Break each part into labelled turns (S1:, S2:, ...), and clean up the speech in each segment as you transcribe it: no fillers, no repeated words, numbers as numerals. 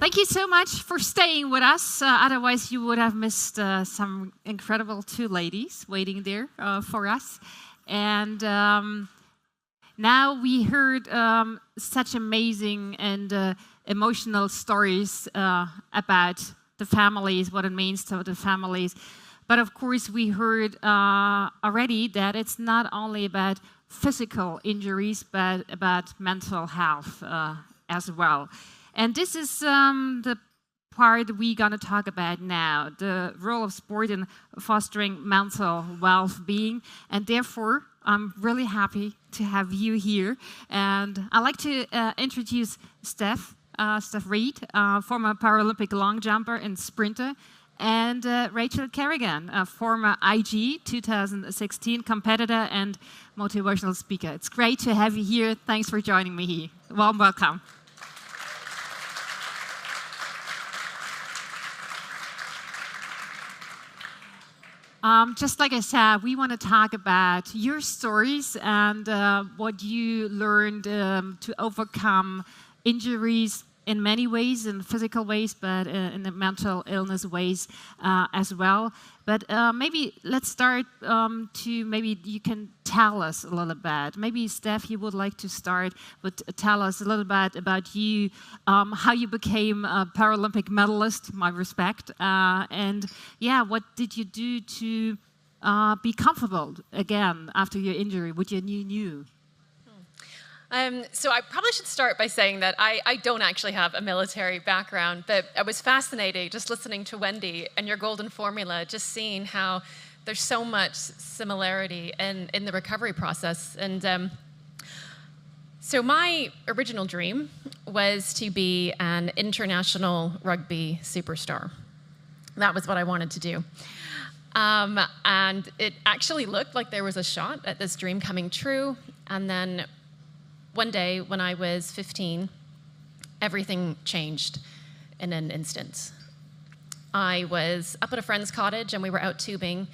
S1: Thank you so much for staying with us. Otherwise, you would have missed some incredible two ladies waiting there for us. And now we heard such amazing and emotional stories about the families, what it means to the families. But of course, we heard already that it's not only about physical injuries, but about mental health as well. And this is the part we're going to talk about now, the role of sport in fostering mental well-being. And therefore, I'm really happy to have you here. And I'd like to introduce Stef Reid, former Paralympic long jumper and sprinter, and Kerrigan, a former IG 2016 competitor and motivational speaker. It's great to have you here. Thanks for joining me here. Warm welcome. Just like I said, we want to talk about your stories and what you learned to overcome injuries in many ways, in physical ways, but in the mental illness ways as well. But maybe let's start to maybe you can tell us a little bit. Maybe Stef, you would like to start, but tell us a little bit about you, how you became a Paralympic medalist, my respect, and yeah, what did you do to be comfortable again after your injury, what you knew?
S2: So I probably should start by saying that I don't actually have a military background, but I was fascinated just listening to Wendy and your golden formula, just seeing how there's so much similarity in the recovery process. And so my original dream was to be an international rugby superstar. That was what I wanted to do. And it actually looked like there was a shot at this dream coming true. And then one day when I was 15, everything changed in an instant. I was up at a friend's cottage and we were out tubing,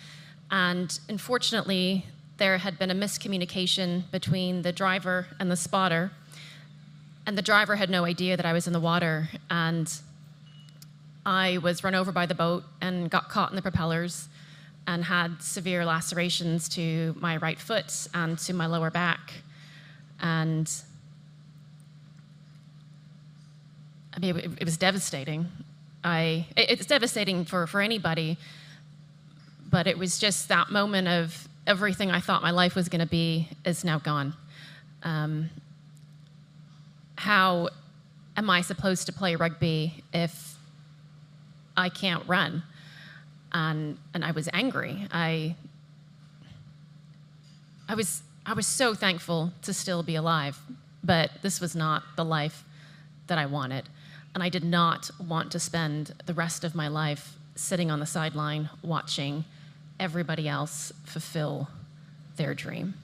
S2: and unfortunately there had been a miscommunication between the driver and the spotter, and the driver had no idea that I was in the water, and I was run over by the boat and got caught in the propellers and had severe lacerations to my right foot and to my lower back. And I mean, it was devastating. It's devastating for anybody, but it was just that moment of everything I thought my life was going to be is now gone. How am I supposed to play rugby if I can't run? And I was angry. I was so thankful to still be alive, but this was not the life that I wanted. And I did not want to spend the rest of my life sitting on the sideline watching everybody else fulfill their dream.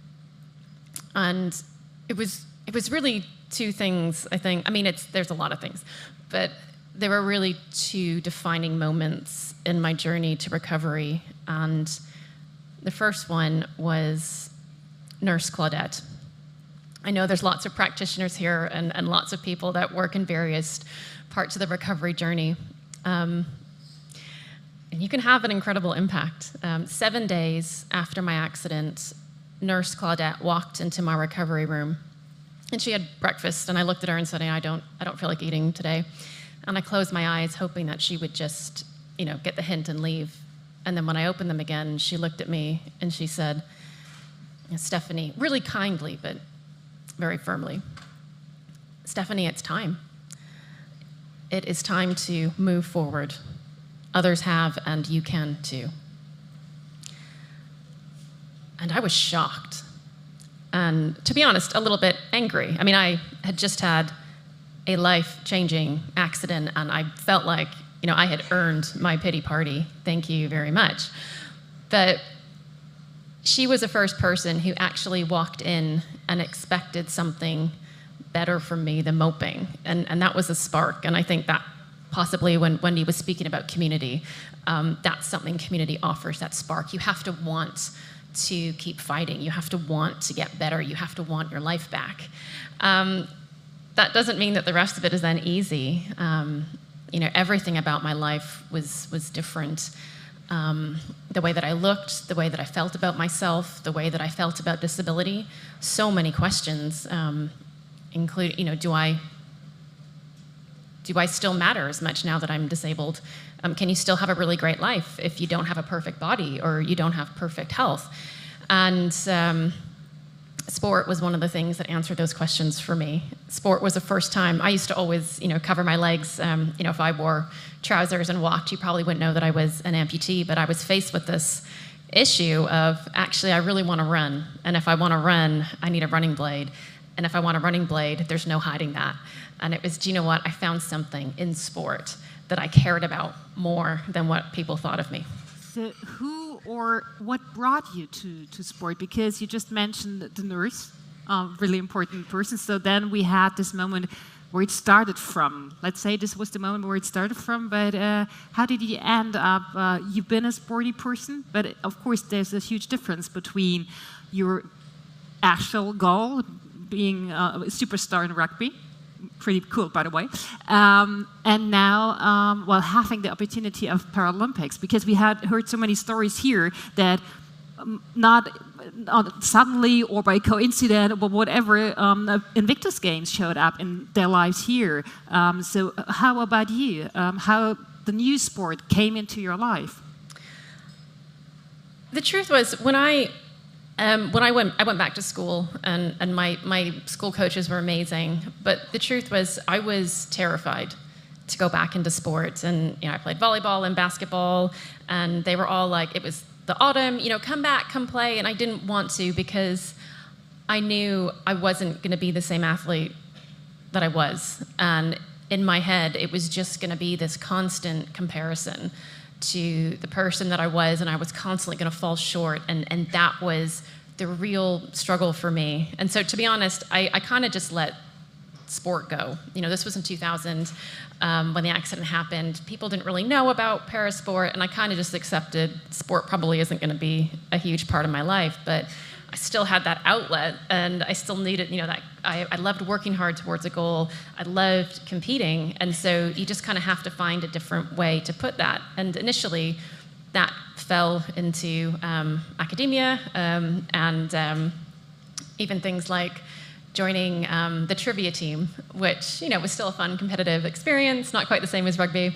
S2: And it was really two things, I think. I mean, there's a lot of things, but there were really two defining moments in my journey to recovery. And the first one was Nurse Claudette. I know there's lots of practitioners here and lots of people that work in various parts of the recovery journey. And you can have an incredible impact. 7 days after my accident, Nurse Claudette walked into my recovery room, and she had breakfast, and I looked at her and said, I don't feel like eating today. And I closed my eyes, hoping that she would just, get the hint and leave. And then when I opened them again, she looked at me and she said, Stephanie, really kindly, but very firmly, Stephanie, it's time. It is time to move forward. Others have, and you can too. And I was shocked. And to be honest, a little bit angry. I mean, I had just had a life-changing accident, and I felt like, I had earned my pity party. Thank you very much. But she was the first person who actually walked in and expected something better from me than moping. And that was a spark. And I think that possibly when Wendy was speaking about community, that's something community offers, that spark. You have to want to keep fighting. You have to want to get better. You have to want your life back. That doesn't mean that the rest of it is then easy. everything about my life was different. The way that I looked, the way that I felt about myself, the way that I felt about disability, so many questions, including, do I still matter as much now that I'm disabled? Can you still have a really great life if you don't have a perfect body or you don't have perfect health? And sport was one of the things that answered those questions for me. Sport was the first time. I used to always, cover my legs. If I wore trousers and walked, you probably wouldn't know that I was an amputee, but I was faced with this issue of, actually, I really want to run. And if I want to run, I need a running blade. And if I want a running blade, there's no hiding that. And it was, do you know what? I found something in sport that I cared about more than what people thought of me.
S1: So who or what brought you to sport? Because you just mentioned the nurse, really important person. So then we had this moment where it started from. Let's say this was the moment where it started from, but how did you end up? You've been a sporty person, but of course there's a huge difference between your actual goal, being a superstar in rugby, pretty cool, by the way. And now, having the opportunity of Paralympics, because we had heard so many stories here that not suddenly or by coincidence or whatever, Invictus Games showed up in their lives here. So how about you? How the new sport came into your life?
S2: The truth was, when I went back to school, and my school coaches were amazing, but the truth was I was terrified to go back into sports. And I played volleyball and basketball, and they were all like, it was the autumn, come back, come play, and I didn't want to because I knew I wasn't going to be the same athlete that I was. And in my head, it was just going to be this constant comparison to the person that I was, and I was constantly going to fall short, and that was the real struggle for me. And so, to be honest, I kind of just let sport go. This was in 2000 when the accident happened. People didn't really know about parasport, and I kind of just accepted sport probably isn't going to be a huge part of my life, but I still had that outlet, and I still needed, that I loved working hard towards a goal. I loved competing, and so you just kind of have to find a different way to put that. And initially, that fell into academia and even things like joining the trivia team, which was still a fun competitive experience, not quite the same as rugby.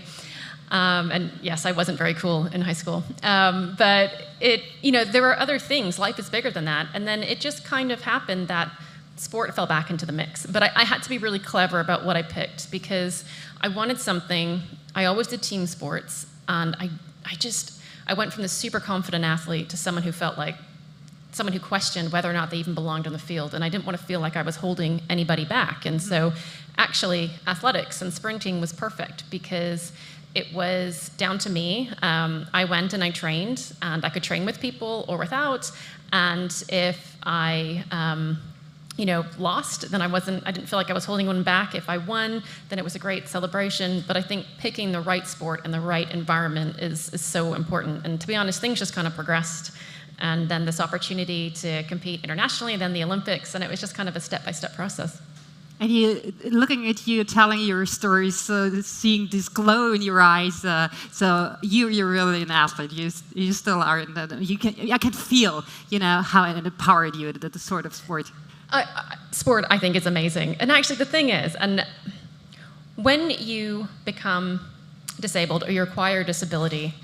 S2: And yes, I wasn't very cool in high school. But there were other things. Life is bigger than that. And then it just kind of happened that sport fell back into the mix. But I had to be really clever about what I picked because I wanted something. I always did team sports. And I went from this super confident athlete to someone who felt like someone who questioned whether or not they even belonged on the field. And I didn't want to feel like I was holding anybody back. And so actually athletics and sprinting was perfect because it was down to me. I went and I trained, and I could train with people or without. And if I, lost, then I didn't feel like I was holding one back. If I won, then it was a great celebration. But I think picking the right sport and the right environment is so important. And to be honest, things just kind of progressed. And then this opportunity to compete internationally, and then the Olympics, and it was just kind of a step-by-step process.
S1: And looking at you, telling your stories, seeing this glow in your eyes, so you're really an athlete. You still are. I can feel, how it empowered you, the sort of sport.
S2: Sport, I think, is amazing. And actually, the thing is, and when you become disabled or you acquire a disability,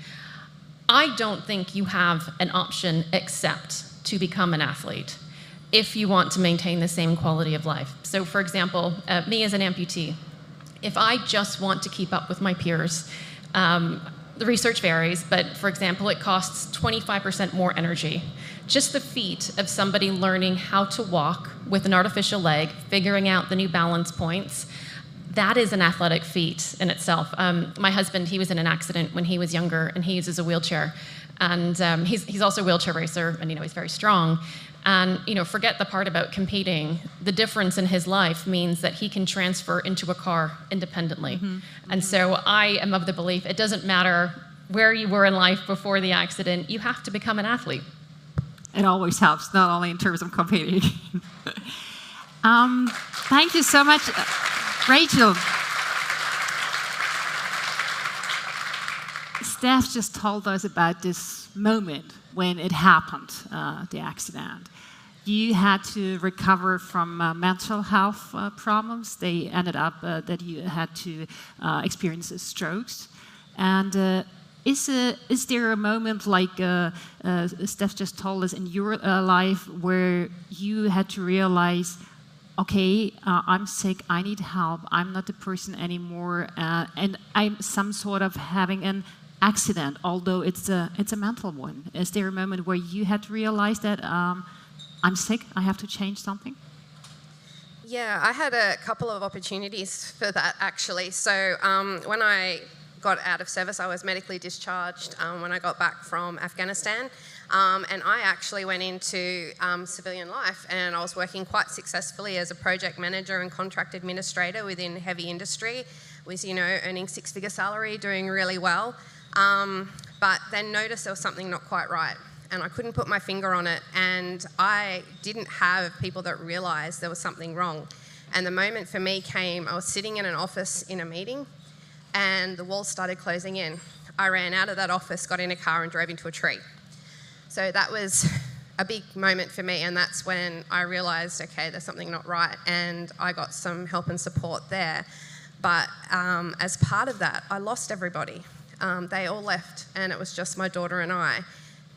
S2: I don't think you have an option except to become an athlete if you want to maintain the same quality of life. So, for example, me as an amputee, if I just want to keep up with my peers, the research varies, but for example, it costs 25% more energy. Just the feat of somebody learning how to walk with an artificial leg, figuring out the new balance points, that is an athletic feat in itself. My husband, he was in an accident when he was younger, and he uses a wheelchair. And he's also a wheelchair racer, and he's very strong. And forget the part about competing. The difference in his life means that he can transfer into a car independently. Mm-hmm. And so I am of the belief it doesn't matter where you were in life before the accident, you have to become an athlete.
S1: It always helps, not only in terms of competing. Thank you so much, Rachel. Stef just told us about this moment when it happened, the accident. You had to recover from mental health problems. They ended up that you had to experience strokes. And is there a moment like Stef just told us in your life where you had to realize, okay, I'm sick, I need help, I'm not the person anymore, and I'm some sort of having an accident, although it's a mental one. Is there a moment where you had to realize that I'm sick, I have to change something?
S3: Yeah, I had a couple of opportunities for that actually. So when I got out of service, I was medically discharged when I got back from Afghanistan. And I actually went into civilian life, and I was working quite successfully as a project manager and contract administrator within heavy industry. Was, earning six-figure salary, doing really well. But then noticed there was something not quite right, and I couldn't put my finger on it, and I didn't have people that realised there was something wrong. And the moment for me came, I was sitting in an office in a meeting, and the walls started closing in. I ran out of that office, got in a car and drove into a tree. So that was a big moment for me, and that's when I realised, okay, there's something not right, and I got some help and support there. But as part of that, I lost everybody. They all left, and it was just my daughter and I.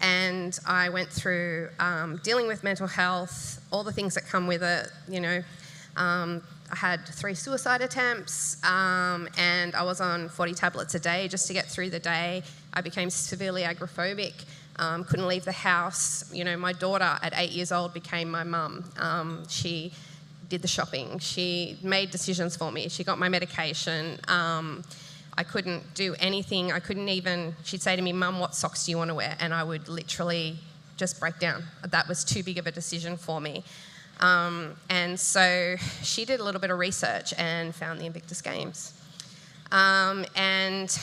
S3: And I went through dealing with mental health, all the things that come with it, I had 3 suicide attempts, and I was on 40 tablets a day just to get through the day. I became severely agoraphobic, couldn't leave the house. My daughter at 8 years old became my mum. She did the shopping. She made decisions for me. She got my medication. I couldn't do anything. I couldn't even, she'd say to me, Mum, what socks do you want to wear? And I would literally just break down. That was too big of a decision for me. And so she did a little bit of research and found the Invictus Games. And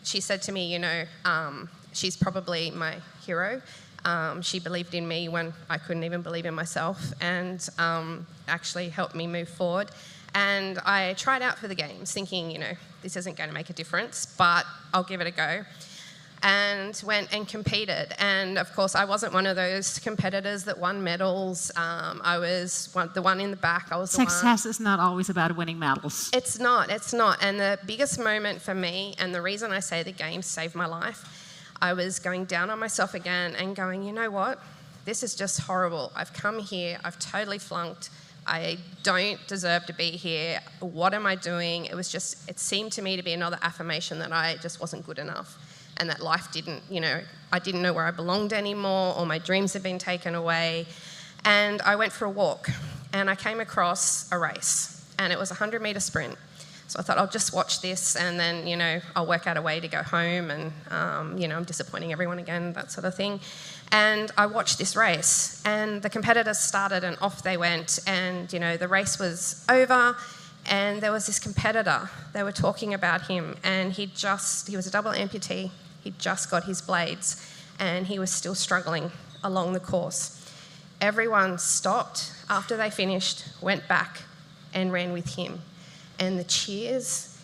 S3: she said to me, she's probably my hero. She believed in me when I couldn't even believe in myself, and actually helped me move forward. And I tried out for the games thinking, this isn't going to make a difference, but I'll give it a go. And went and competed. And of course, I wasn't one of those competitors that won medals. I was the one in the back. I was the one.
S1: Success is not always about winning medals.
S3: It's not. And the biggest moment for me, and the reason I say the games saved my life, I was going down on myself again and going, you know what? This is just horrible. I've come here. I've totally flunked. I don't deserve to be here. What am I doing? It seemed to me to be another affirmation that I just wasn't good enough, and that life didn't, I didn't know where I belonged anymore, or my dreams had been taken away. And I went for a walk, and I came across a race, and it was a 100-metre sprint. So I thought, I'll just watch this, and then, I'll work out a way to go home, and, I'm disappointing everyone again, that sort of thing. And I watched this race, and the competitors started, and off they went, and, the race was over, and there was this competitor. They were talking about him, and he was a double amputee. He'd just got his blades, and he was still struggling along the course. Everyone stopped after they finished, went back, and ran with him. And the cheers,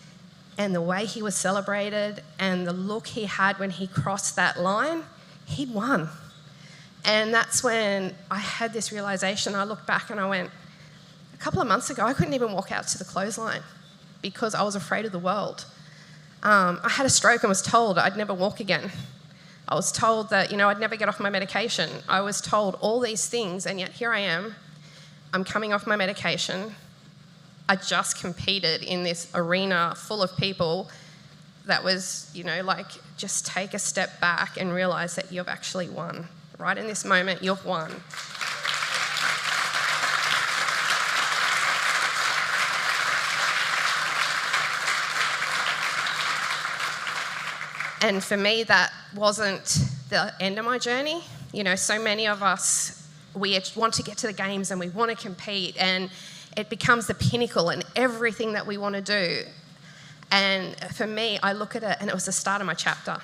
S3: and the way he was celebrated, and the look he had when he crossed that line, he'd won. And that's when I had this realisation. I looked back and I went, a couple of months ago, I couldn't even walk out to the clothesline because I was afraid of the world. I had a stroke and was told I'd never walk again. I was told that, I'd never get off my medication. I was told all these things, and yet here I am. I'm coming off my medication. I just competed in this arena full of people that was, just take a step back and realise that you've actually won. Right in this moment, you've won. And for me, that wasn't the end of my journey. So many of us, we want to get to the games and we want to compete, and it becomes the pinnacle and everything that we want to do. And for me, I look at it, and it was the start of my chapter.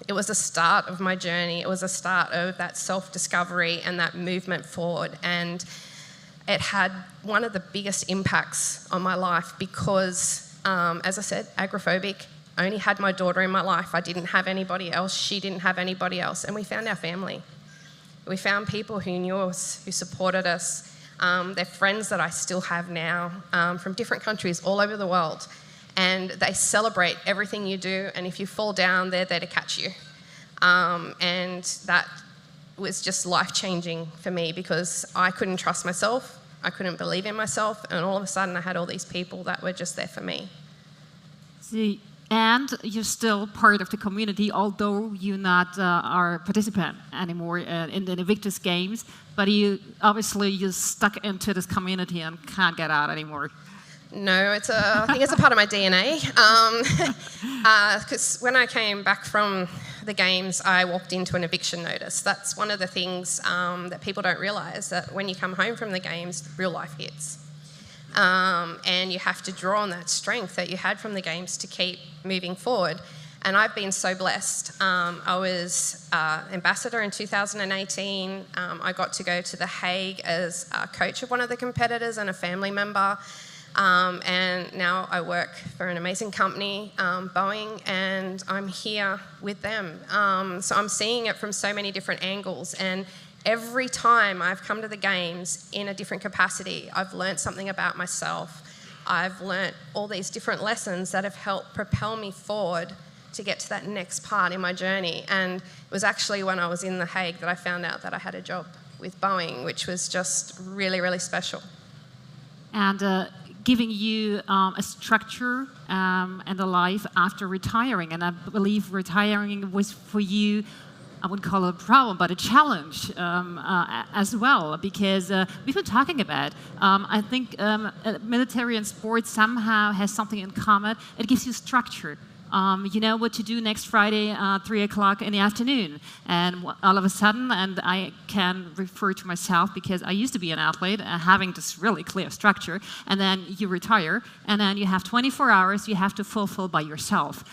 S3: It was the start of my journey. It was the start of that self-discovery and that movement forward. And it had one of the biggest impacts on my life because, as I said, agoraphobic, only had my daughter in my life. I didn't have anybody else. She didn't have anybody else. And we found our family. We found people who knew us, who supported us. They're friends that I still have now from different countries all over the world. And they celebrate everything you do. And if you fall down, they're there to catch you. And that was just life-changing for me because I couldn't trust myself. I couldn't believe in myself. And all of a sudden, I had all these people that were just there for me.
S1: See, and you're still part of the community, although you're not are a participant anymore in the Invictus Games. But you're stuck into this community and can't get out anymore.
S3: No, I think it's a part of my DNA. Because when I came back from the games, I walked into an eviction notice. That's one of the things that people don't realise, that when you come home from the games, real life hits. And you have to draw on that strength that you had from the games to keep moving forward. And I've been so blessed. I was ambassador in 2018. I got to go to The Hague as a coach of one of the competitors and a family member. And now I work for an amazing company, Boeing, and I'm here with them. So I'm seeing it from so many different angles. And every time I've come to the games in a different capacity, I've learned something about myself. I've learned all these different lessons that have helped propel me forward to get to that next part in my journey. And it was actually when I was in The Hague that I found out that I had a job with Boeing, which was just really, really special.
S1: And giving you a structure and a life after retiring. And I believe retiring was for you, I wouldn't call it a problem, but a challenge as well, because we've been talking about, I think military and sports somehow has something in common. It gives you structure. You know what to do next Friday, 3 o'clock in the afternoon. And all of a sudden, and I can refer to myself because I used to be an athlete, having this really clear structure, and then you retire, and then you have 24 hours you have to fulfill by yourself.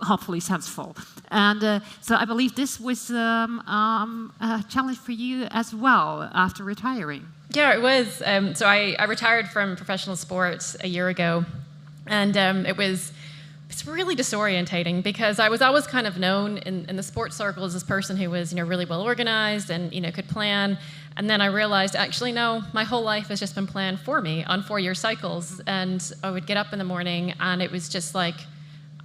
S1: Hopefully sensible. And so I believe this was a challenge for you as well after retiring.
S2: Yeah, it was. So I retired from professional sports a year ago, and it's really disorientating because I was always kind of known in the sports circle as this person who was, really well organized and, could plan. And then I realized, actually, no, my whole life has just been planned for me on 4-year cycles. And I would get up in the morning and it was just like,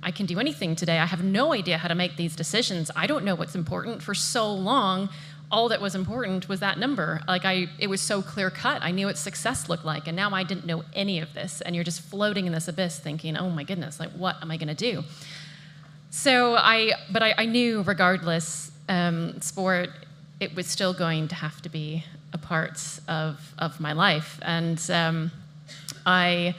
S2: I can do anything today. I have no idea how to make these decisions. I don't know what's important. For so long, all that was important was that number. It was so clear cut. I knew what success looked like, and now I didn't know any of this. And you're just floating in this abyss thinking, oh my goodness, what am I gonna do? So I knew regardless, sport, it was still going to have to be a part of my life. And I've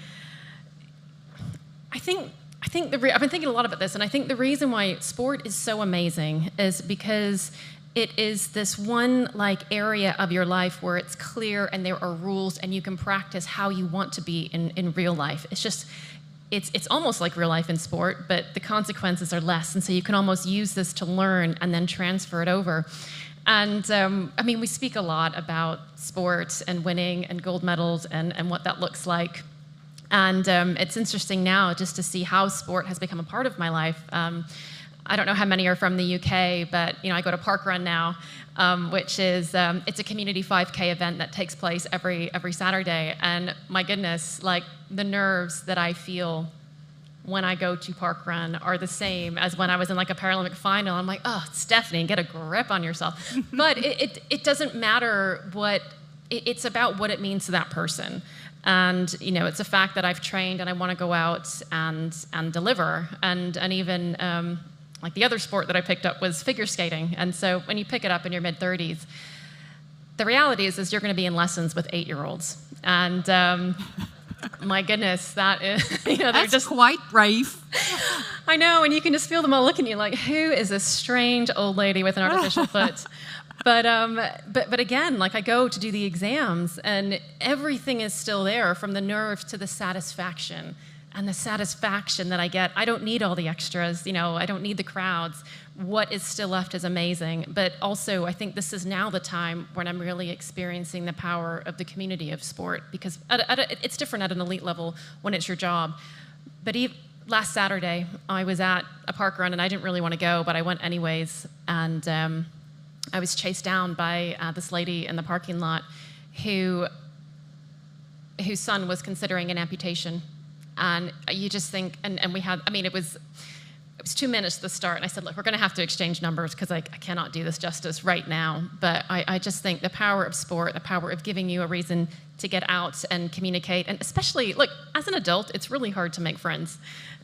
S2: been thinking a lot about this, and I think the reason why sport is so amazing is because it is this one area of your life where it's clear and there are rules and you can practice how you want to be in real life. It's almost like real life in sport, but the consequences are less, and so you can almost use this to learn and then transfer it over. And we speak a lot about sports and winning and gold medals and what that looks like. And it's interesting now just to see how sport has become a part of my life. I don't know how many are from the UK, but I go to Parkrun now, which is it's a community 5K event that takes place every Saturday. And my goodness, the nerves that I feel when I go to Parkrun are the same as when I was in a Paralympic final. I'm like, oh, Stephanie, get a grip on yourself. But it doesn't matter it's about what it means to that person. And it's a fact that I've trained and I want to go out and deliver. And even the other sport that I picked up was figure skating. And so when you pick it up in your mid-30s, the reality is you're going to be in lessons with 8-year-olds. And my goodness, that is, they're
S1: That's
S2: just
S1: quite brave.
S2: I know, and you can just feel them all looking at you like, who is this strange old lady with an artificial foot? But again, I go to do the exams, and everything is still there, from the nerves to the satisfaction. And the satisfaction that I get, I don't need all the extras, I don't need the crowds. What is still left is amazing. But also, I think this is now the time when I'm really experiencing the power of the community of sport, because it's different at an elite level when it's your job. But last Saturday, I was at a park run, and I didn't really want to go, but I went anyways. And I was chased down by this lady in the parking lot whose son was considering an amputation. And you just think, and we had, I mean, it was 2 minutes to the start, and I said, look, we're going to have to exchange numbers because I cannot do this justice right now. But I just think the power of sport, the power of giving you a reason to get out and communicate, and especially, look, as an adult, it's really hard to make friends.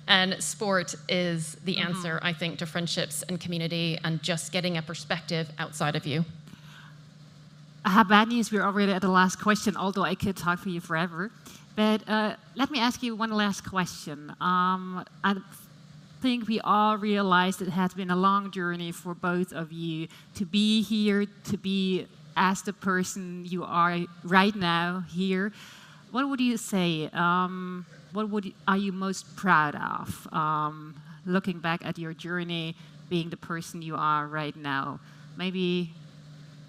S2: And sport is the answer, I think, to friendships and community and just getting a perspective outside of you.
S1: I have bad news. We're already at the last question, although I could talk for you forever. But let me ask you one last question. I think we all realized it has been a long journey for both of you to be here, to be as the person you are right now here. What would you say? Are you most proud of? Looking back at your journey, being the person you are right now. Maybe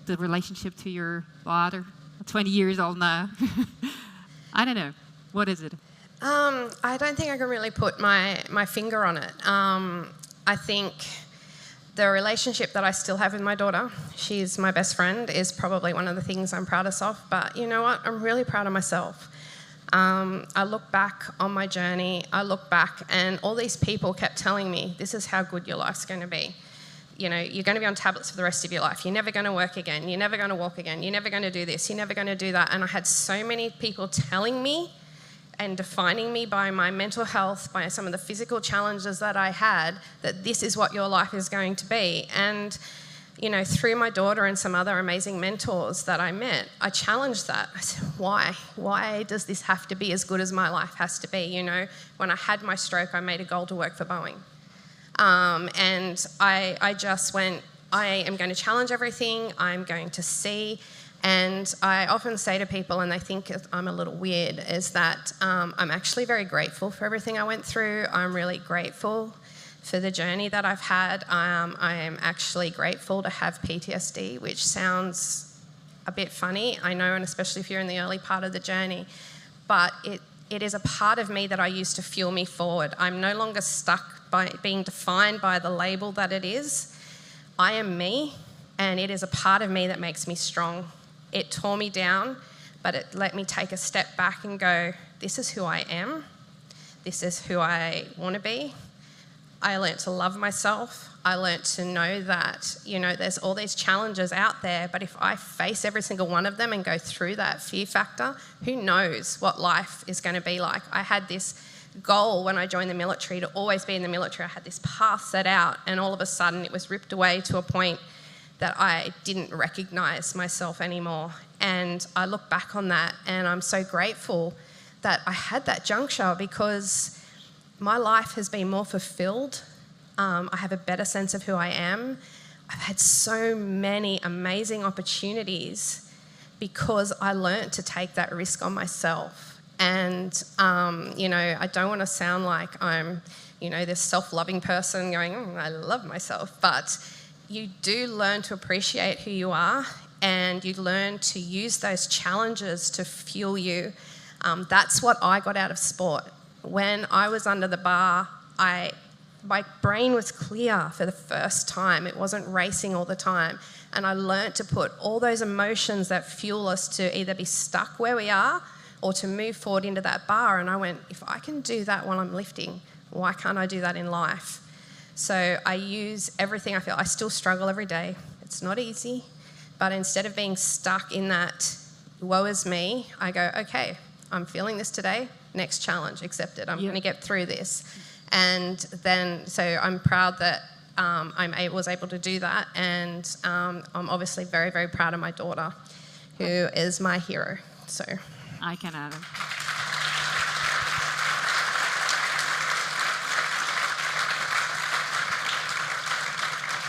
S1: the relationship to your daughter, 20 years old now. I don't know. What is it?
S3: I don't think I can really put my finger on it. I think the relationship that I still have with my daughter, she's my best friend, is probably one of the things I'm proudest of. But you know what? I'm really proud of myself. I look back on my journey, I look back, and all these people kept telling me, this is how good your life's going to be. You know, you're going to be on tablets for the rest of your life. You're never going to work again. You're never going to walk again. You're never going to do this. You're never going to do that. And I had so many people telling me and defining me by my mental health, by some of the physical challenges that I had, that this is what your life is going to be. And, you know, through my daughter and some other amazing mentors that I met, I challenged that. I said, why? Why does this have to be as good as my life has to be? You know, when I had my stroke, I made a goal to work for Boeing. And I just went, I am going to challenge everything. I'm going to see. And I often say to people, and they think I'm a little weird, is that I'm actually very grateful for everything I went through. I'm really grateful for the journey that I've had. I am actually grateful to have PTSD, which sounds a bit funny, I know, and especially if you're in the early part of the journey. But it is a part of me that I use to fuel me forward. I'm no longer stuck by being defined by the label that it is. I am me, and it is a part of me that makes me strong. It tore me down, but it let me take a step back and go, this is who I am. This is who I want to be. I learnt to love myself. I learnt to know that, you know, there's all these challenges out there, but if I face every single one of them and go through that fear factor, who knows what life is going to be like. I had this goal when I joined the military to always be in the military. I had this path set out, and all of a sudden it was ripped away to a point that I didn't recognise myself anymore. And I look back on that and I'm so grateful that I had that juncture, because my life has been more fulfilled. I have a better sense of who I am. I've had so many amazing opportunities because I learnt to take that risk on myself. And, you know, I don't want to sound like I'm, you know, this self-loving person going, I love myself, but you do learn to appreciate who you are, and you learn to use those challenges to fuel you. That's what I got out of sport. When I was under the bar, my brain was clear for the first time. It wasn't racing all the time. And I learnt to put all those emotions that fuel us to either be stuck where we are or to move forward into that bar. And I went, if I can do that while I'm lifting, why can't I do that in life? So I use everything I feel. I still struggle every day. It's not easy. But instead of being stuck in that woe is me, I go, okay, I'm feeling this today. Next challenge, accepted. I'm going to get through this. And then, so I'm proud that I was able to do that. And I'm obviously very, very proud of my daughter, who is my hero. So
S1: I can add it.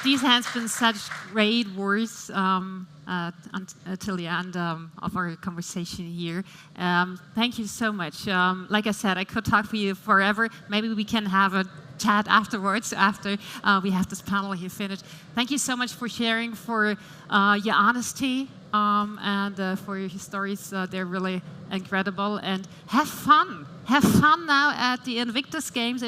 S1: These has been such great words until the end of our conversation here. Thank you so much. Like I said, I could talk for you forever. Maybe we can have a chat afterwards, after we have this panel here finished. Thank you so much for sharing, for your honesty, and for your stories. They're really incredible. And have fun. Have fun now at the Invictus Games.